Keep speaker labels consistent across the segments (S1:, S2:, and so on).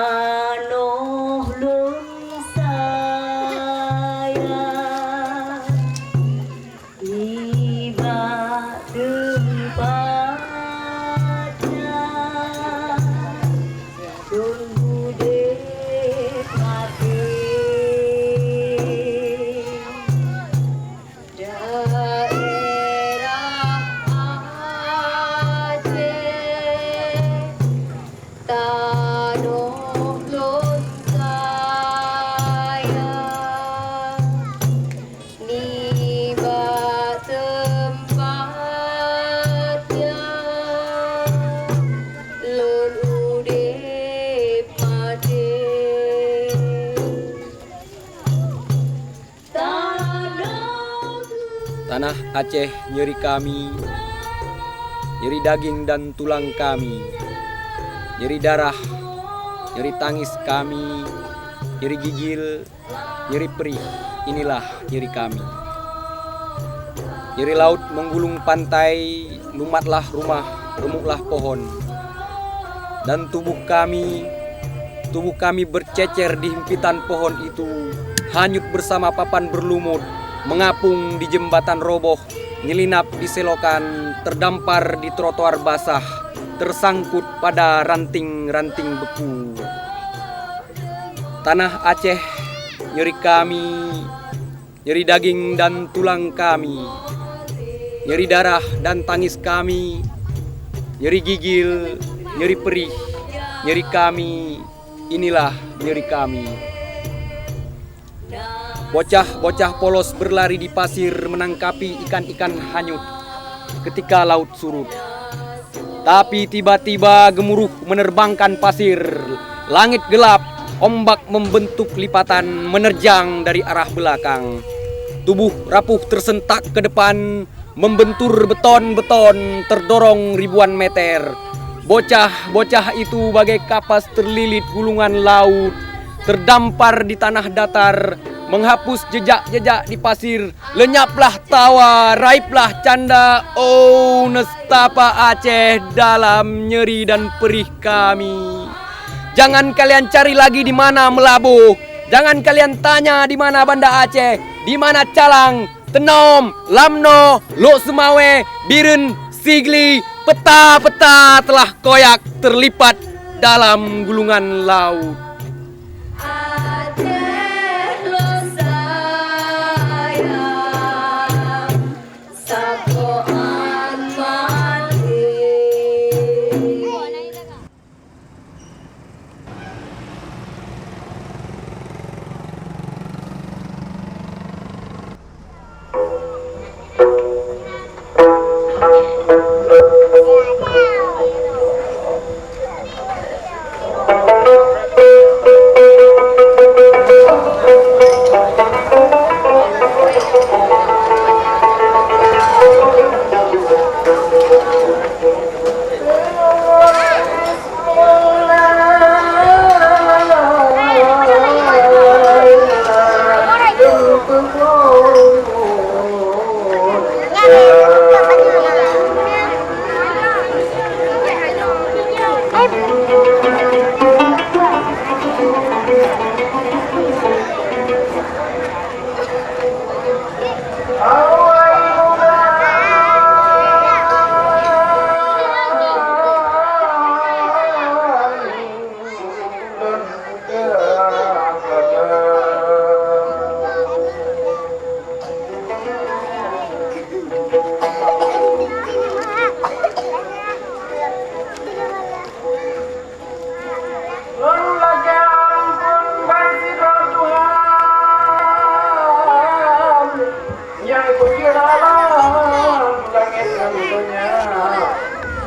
S1: Tanoh saya tiba tempatnya tunggu dek mati daerah Aceh Tanoh lun saya niba tempatnya lun udip mati
S2: Tanah Aceh nyeri kami, nyeri daging dan tulang kami, nyeri darah, nyeri tangis kami, nyeri gigil, nyeri perih, inilah nyeri kami. Nyeri laut menggulung pantai, lumatlah rumah, remuklah pohon. Dan tubuh kami bercecer di himpitan pohon itu, hanyut bersama papan berlumut, mengapung di jembatan roboh, nyelinap di selokan, terdampar di trotoar basah, tersangkut pada ranting-ranting beku. Tanah Aceh nyeri kami, nyeri daging dan tulang kami, nyeri darah dan tangis kami, nyeri gigil, nyeri perih, nyeri kami, inilah nyeri kami. Bocah-bocah polos berlari di pasir menangkapi ikan-ikan hanyut ketika laut surut. Tapi tiba-tiba gemuruh menerbangkan pasir. Langit gelap, ombak membentuk lipatan menerjang dari arah belakang. Tubuh rapuh tersentak ke depan, membentur beton-beton terdorong ribuan meter. Bocah-bocah itu bagai kapas terlilit gulungan laut, terdampar di tanah datar, menghapus jejak-jejak di pasir. Lenyaplah tawa, raiplah canda, oh nestapa Aceh dalam nyeri dan perih kami. Jangan kalian cari lagi di mana Melabuh, jangan kalian tanya di mana Banda Aceh, di mana Calang, Tenom, Lamno, Lok Sumawe, Biren, Sigli. Peta-peta telah koyak terlipat dalam gulungan laut.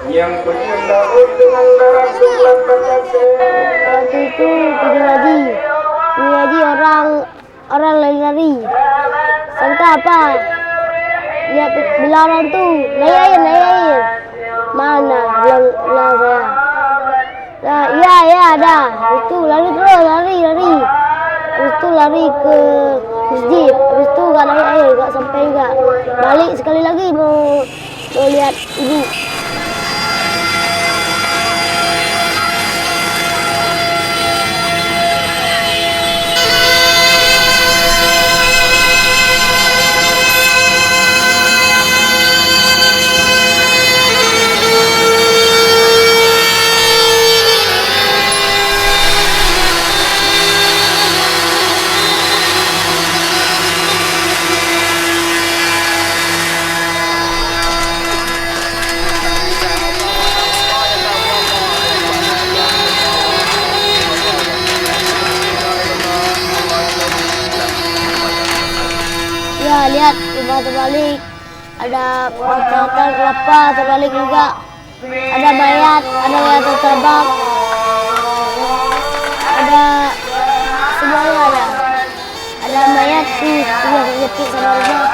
S3: Yang berjumlah dengan darah sebelah Aceh.
S4: Waktu itu pergi haji orang lari-lari. Sangka apa? Lihat belalang tu naik air. Mana belang saya? Ya ada. Itu lari terus lari. Itu lari ke masjid. Itu gak naik air, gak sampai juga. Balik sekali lagi mau lihat ibu. lihat rumah terbalik, ada potong kelapa terbalik juga, ada mayat terbang, ada semuanya ada mayat tuh yang terjepit sama rumah,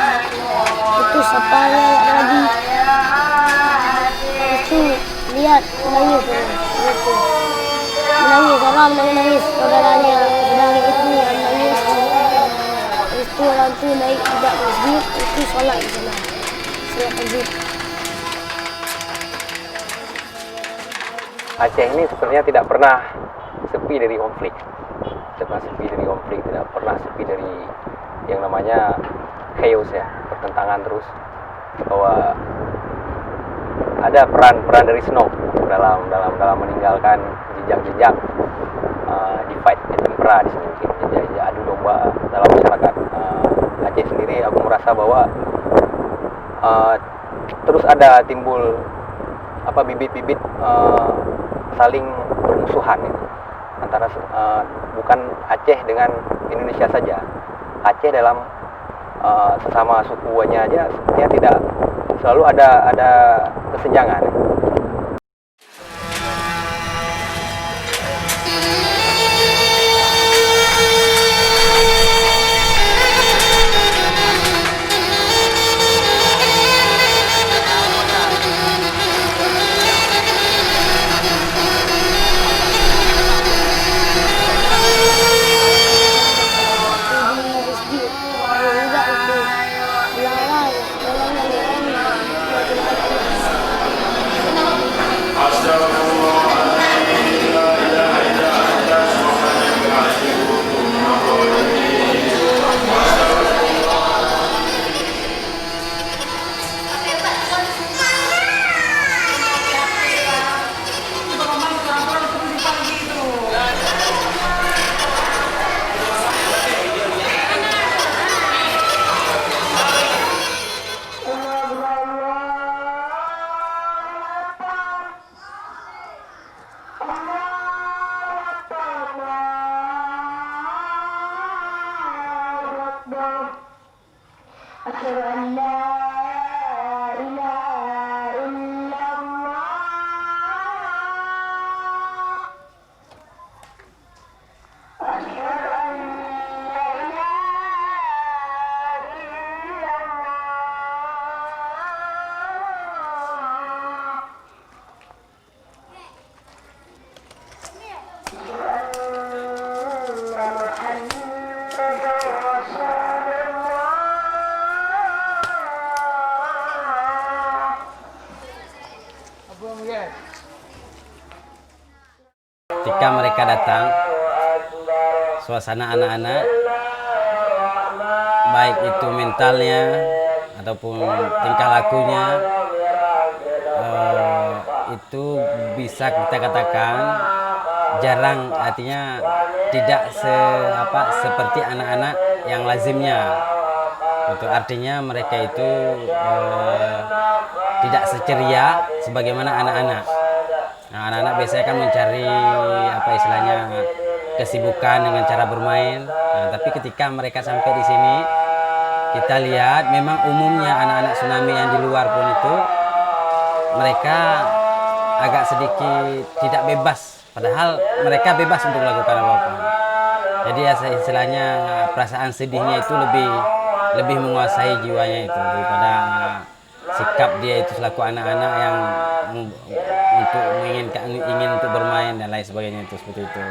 S4: itu sapanya ada lagi, itu lihat menangis itu. Menangis, orang menangis, saudaranya sedang itu yang menangis. Itu orang tu naik tidak masjid, itu solat di sana. Solat masjid.
S2: Aceh ini sebenarnya tidak pernah sepi dari konflik. Tidak pernah sepi dari konflik, tidak pernah sepi dari yang namanya chaos ya, pertentangan terus. Bahwa ada peran dari Snow dalam meninggalkan jejak divide and tempera di sini, mungkin jejak adu domba dalam masyarakat Aceh sendiri. Aku merasa bahwa terus ada timbul bibit-bibit saling bermusuhan itu antara bukan Aceh dengan Indonesia saja. Aceh dalam sesama sukunya aja sebenarnya tidak selalu ada kesenjangan.
S5: Ketika mereka datang, suasana anak-anak, baik itu mentalnya ataupun tingkah lakunya, itu bisa kita katakan jarang, artinya tidak seperti anak-anak yang lazimnya. Itu artinya mereka itu tidak seceria sebagaimana anak-anak. Nah, anak-anak biasanya kan mencari kesibukan dengan cara bermain. Nah, tapi ketika mereka sampai di sini, kita lihat memang umumnya anak-anak tsunami yang di luar pun itu mereka agak sedikit tidak bebas, padahal mereka bebas untuk melakukan apa-apa. Jadi istilahnya perasaan sedihnya itu lebih menguasai jiwanya itu daripada sikap dia itu selaku anak-anak yang ingin untuk bermain dan lain sebagainya itu seperti itu.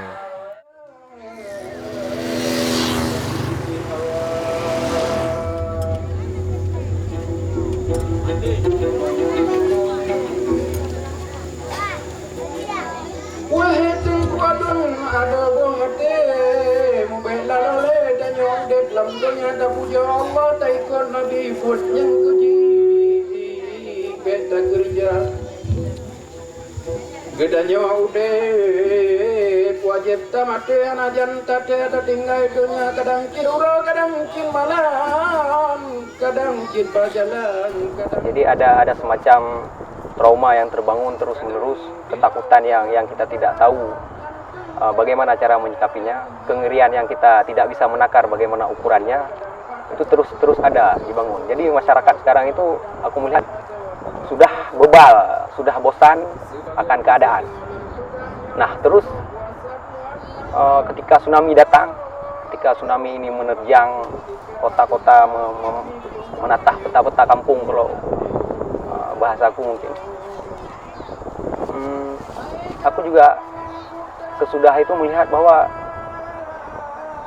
S3: Gedanya udah wajib tamate anajan tate tinggal dunia kadang ciruro kadang cin malam kadang cin berjalan.
S2: Jadi ada semacam trauma yang terbangun terus menerus, ketakutan yang kita tidak tahu bagaimana cara menyikapinya, kengerian yang kita tidak bisa menakar bagaimana ukurannya, itu terus ada dibangun. Jadi masyarakat sekarang itu aku melihat sudah bebal, sudah bosan akan keadaan. Nah, terus ketika tsunami datang, ketika tsunami ini menerjang kota-kota, menatah peta-peta kampung kalau bahasaku mungkin, aku juga sesudah itu melihat bahwa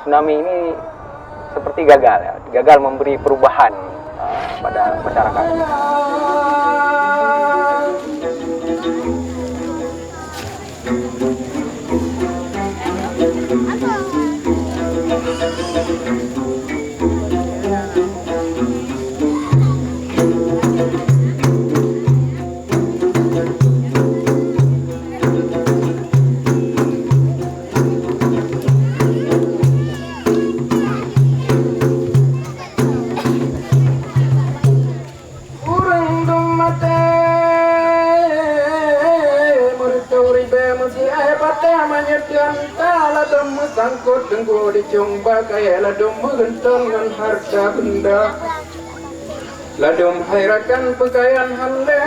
S2: tsunami ini seperti gagal memberi perubahan pada masyarakat.
S3: Sangkut dengku dicumba kaya ladum mengenton dengan harta benda, ladum hairakan pekaian halle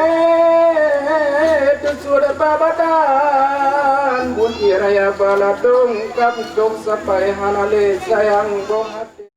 S3: sudah babadan bun iraya baladung kapuk sampai hanale sayang bohati.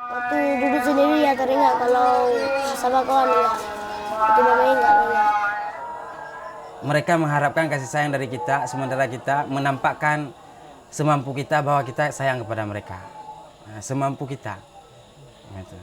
S4: Waktu duduk sendiri ya teringat, kalau sama kawan enggak. Waktu bermain enggak teringat.
S5: Mereka mengharapkan kasih sayang dari kita, sementara kita menampakkan semampu kita bahwa kita sayang kepada mereka. Nah, semampu kita. Gitu.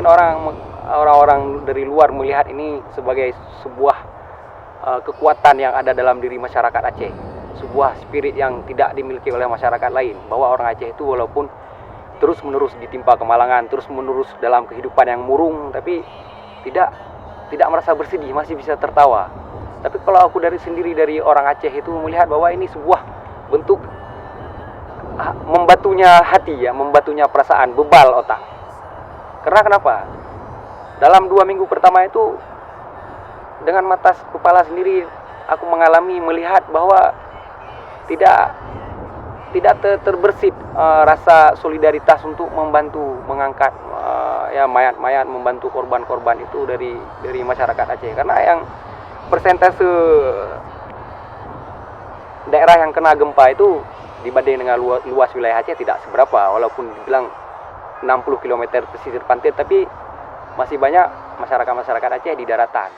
S2: mungkin orang-orang dari luar melihat ini sebagai sebuah kekuatan yang ada dalam diri masyarakat Aceh, sebuah spirit yang tidak dimiliki oleh masyarakat lain, bahwa orang Aceh itu walaupun terus-menerus ditimpa kemalangan, terus-menerus dalam kehidupan yang murung, tapi tidak merasa bersedih, masih bisa tertawa. Tapi kalau aku dari orang Aceh itu melihat bahwa ini sebuah bentuk membatunya hati ya, membatunya perasaan, bebal otak. Karena kenapa? Dalam 2 minggu pertama itu dengan mata kepala sendiri aku melihat bahwa tidak terbersit rasa solidaritas untuk membantu mengangkat ya mayat-mayat, membantu korban-korban itu dari masyarakat Aceh. Karena yang persentase daerah yang kena gempa itu dibanding dengan luas wilayah Aceh tidak seberapa, walaupun dibilang 60 km pesisir pantai, tapi masih banyak masyarakat Aceh di daratan.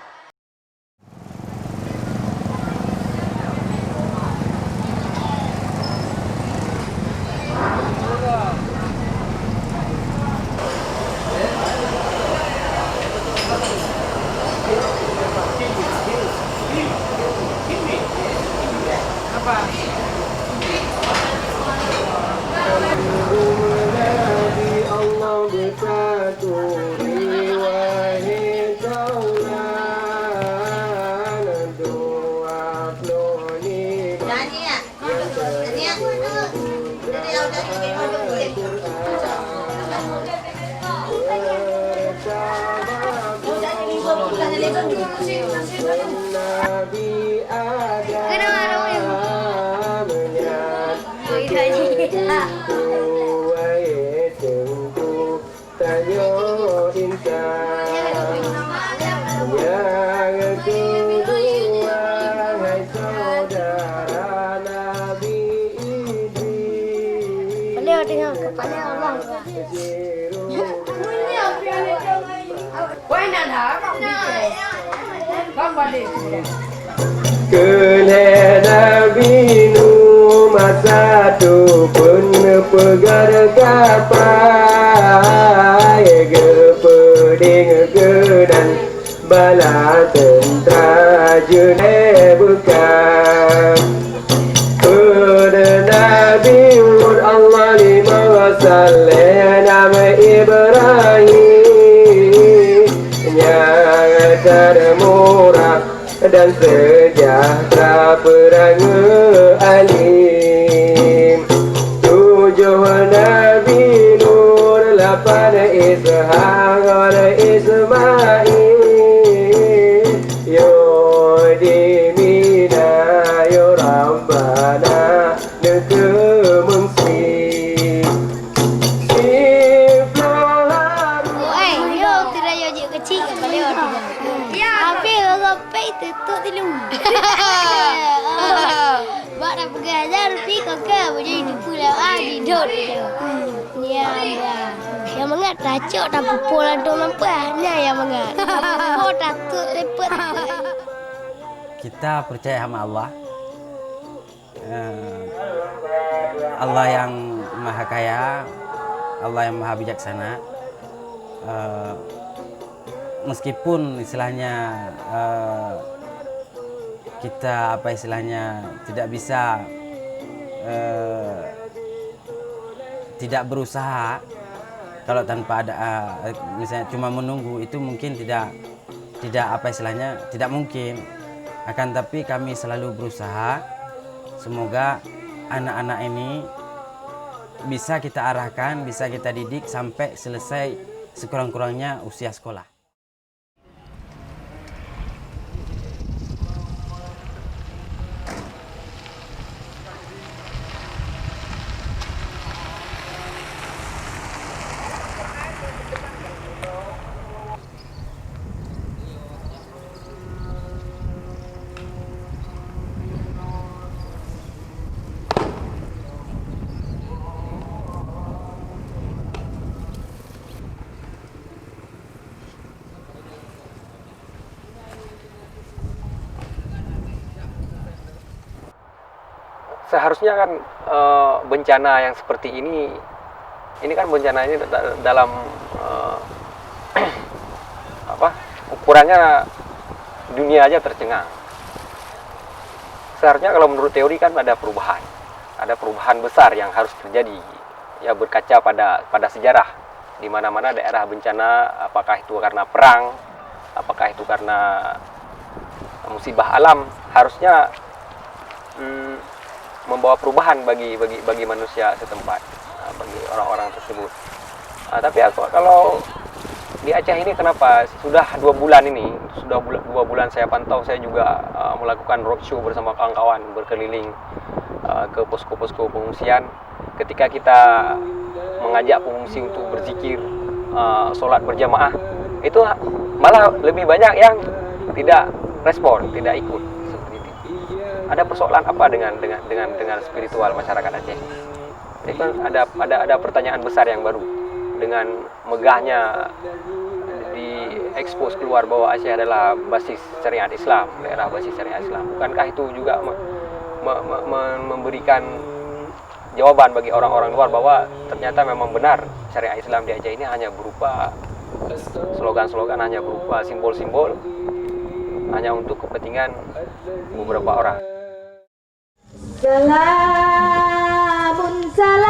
S3: Kele Nabi Nu masa tu pun pegar gapai gepeding gedan bala tentara jene bukan pada Nabi Allah lima wasallam nama Ibrahim yang termurah dan sejahtera perang alim. 7 Nabi Nur, 8 Ishak, Ismail. Yo dimina yo Rabbana neke mengsi.
S4: Tutup dulu. Buat dah pengajar pi kakak boleh hidup pula hidup dia. Ya. Yang mengat racok dah pupul ada nampak. Nah yang mengat. Oh datuk tepet.
S5: Kita percaya sama Allah. Allah yang Maha Kaya, Allah yang Maha Bijaksana. Meskipun istilahnya kita tidak bisa tidak berusaha, kalau tanpa ada misalnya cuma menunggu itu mungkin tidak mungkin. Akan tapi kami selalu berusaha, semoga anak-anak ini bisa kita arahkan, bisa kita didik sampai selesai sekurang-kurangnya usia sekolah.
S2: Seharusnya kan bencana yang seperti ini kan bencananya dalam kurangnya dunia aja tercengang. Seharusnya kalau menurut teori kan ada perubahan besar yang harus terjadi. Ya berkaca pada sejarah, di mana-mana daerah bencana, apakah itu karena perang, apakah itu karena musibah alam, harusnya membawa perubahan bagi manusia setempat, bagi orang-orang tersebut. Tapi kalau di Aceh ini kenapa sudah 2 bulan ini, sudah 2 bulan saya pantau, saya juga melakukan roadshow bersama kawan-kawan berkeliling ke posko-posko pengungsian. Ketika kita mengajak pengungsi untuk berzikir, sholat berjamaah, itu malah lebih banyak yang tidak respon, tidak ikut seperti itu. Ada persoalan apa dengan spiritual masyarakat Aceh? Jadi kan ada pertanyaan besar yang baru dengan megahnya diekspos keluar bahwa Aceh adalah basis syariat Islam, daerah basis syariat Islam. Bukankah itu juga memberikan jawaban bagi orang-orang luar bahwa ternyata memang benar syariat Islam di Aceh ini hanya berupa slogan-slogan, hanya berupa simbol-simbol, hanya untuk kepentingan beberapa orang.
S1: Salamun salam